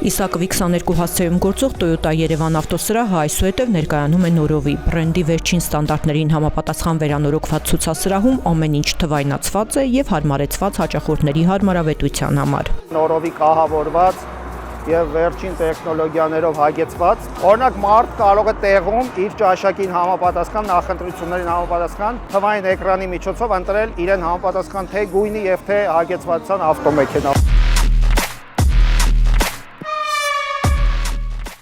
Իսակովի 22 հասցեում գործող Toyota Երևան ավտոսրահը այսուհետև ներկայանում է Նորովի բրենդի վերջին ստանդարտներին համապատասխան վերանորոգված ցուցասրահում ամեն ինչ թվայնացված է եւ հարմարեցված հաճախորդների հարմարավետության համար։ Նորովի կահավորված եւ վերջին տեխնոլոգիաներով հագեցված, օրինակ մարդ կարող է տեղում իր ճաշակին համապատասխան նախընտրություններին համապատասխան թվային էկրանի միջոցով ընտրել իրեն համապատասխան թե գույնի եւ թե հագեցվածության ավտոմեքենա։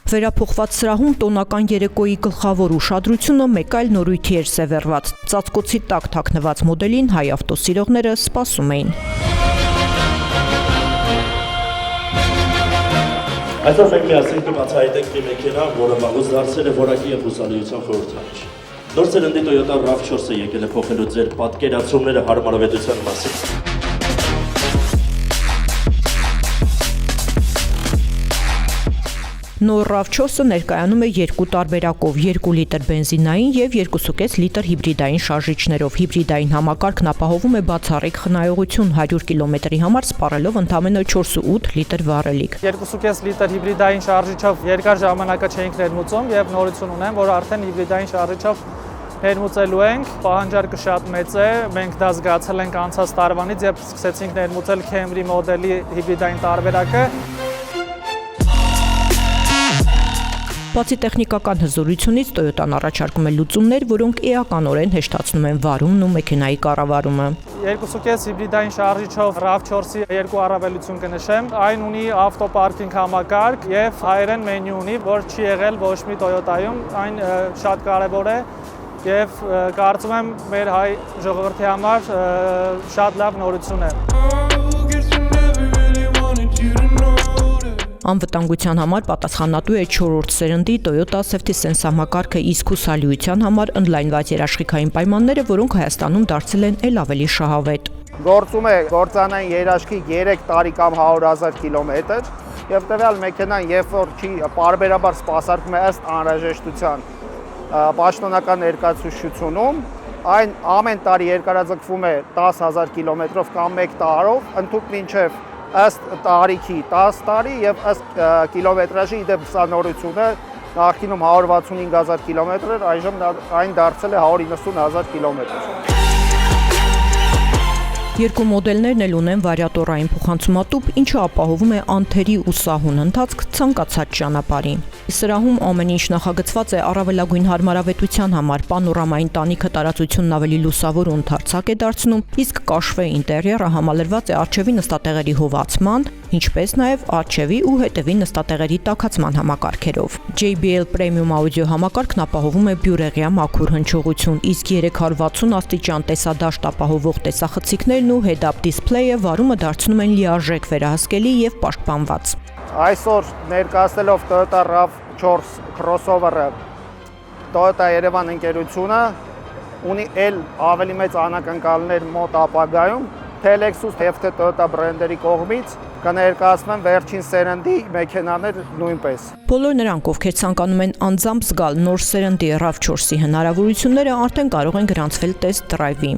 Վերափոխված սրահում տոնական երեկոյի գլխավոր ուշադրությունը մեկ այլ նորույթի էր սևեռված։ Ծածկոցի տակ թաքնված մոդելին հայ ավտոսիրողները սպասում էին։ Այսօր մենք միասին կբացահայտենք մի մեքենա, որը վաղուց դարձել է որակի եւ հուսալիության խորհրդանիշ։ Նոր սերնդի Toyota RAV4-ը եկել է փոխելու ձեր պատկերացումները հարմարավետության մասին։ Նոր RAV4-ը ներկայանում է երկու տարբերակով՝ 2 լիտր բենզինային եւ 2.5 լիտր հիբրիդային շարժիչներով։ Հիբրիդային համակարգն ապահովում է բացառիկ խնայողություն 100 կիլոմետրի համար սպառելով ընդամենը 4.8 լիտր վառելիք։ 2.5 լիտր հիբրիդային շարժիչով երկար ժամանակը չէինք ներմուծում եւ նորություն ունեմ, որ արդեն հիբրիդային շարժիչով ներմուծելու ենք, պահանջարկը շատ մեծ է, մենք դա զգացել ենք անցած տարվանից, երբ սկսեցինք ներմուծել Camry մոդելի հիբրիդային տարբերակը։ Բացի տեխնիկական հզորությունից Toyota-ն առաջարկում է լուծումներ, որոնք էականորեն հեշտացնում են վարումն ու մեքենայի կառավարումը։ 2.5 հիբրիդային շարժիչով RAV4-ի երկու առավելություն կնշեմ։ Այն ունի ավտոպարկինգ համակարգ եւ հայերեն մենյու ունի, որ չի եղել ոչ մի Toyota-ում, այն շատ կարեւոր է եւ կարծում եմ մեր հայ ժողովրդի համար շատ լավ նորություն է։ Անվտանգության համար պատասխանատու է 4-րդ սերնդի Toyota Safety Sense համակարգը, իսկ հուսալիության համար ընդլայնված երաշխիքային պայմանները, որոնք Հայաստանում դարձել են ել ավելի շահավետ։ Գործում է գործանային երաշխիք 3 տարի կամ 100,000 կիլոմետր եւ տվյալ մեքենան երբ որ չի պարբերաբար սպասարկում է ըստ անհրաժեշտության պաշտոնական ներկայացությունում, այն ամեն տարի երկարաձգվում է 10,000 կիլոմետրով կամ 1 տարով, ընդհանուր մինչեւ ըստ տարիքի 10 տարի եւ ըստ կիլոմետրաժի իդեպ սա նորություն է, նախկինում 165,000 կիլոմետր էր, այժմ այն դարձել է 190,000 կիլոմետր։ Երկու մոդելներն էլ ունեն վարիատորային փոխանցումատուփ, ինչը ապահովում է անթերի ու սահուն ընթացք ցանկացած ճանապարհի։ Սրահում ամեն ինչ նախագծված է առավելագույն հարմարավետության համար, պանորամային տանիքը տարածությունն ավելի լուսավոր ու ընդարձակ է դարձնում, իսկ կաշվե ինտերիերը համալրված է առջևի նստատեղերի հովացման, ինչպես նաև առջևի ու հետևի նստատեղերի տաքացման համակարգերով։ JBL Premium Audio համակարգն ապահովում է բյուրեղյա մաքուր հնչողություն, իսկ 360 աստիճան տեսադաշտ ապահովող տեսախցիկներն ու head-up display-ը վարումը դարձնում են լիարժեք վերահսկելի եւ պաշտպանված։ Այսօր ներկայացնելով Toyota RAV4 crossover-ը Toyota Երևան ընկերությունը ունի ավելի մեծ անակնկալներ մոտ ապագայում, թե Lexus եւ թե Toyota բրենդերի կողմից կներկայացվեն վերջին սերնդի մեքենաներ նույնպես։ Բոլոր նրանք, ովքեր ցանկանում են անձամբ զգալ նոր սերնդի RAV4-ի հնարավորությունները, արդեն կարող են գրանցվել test drive-ի։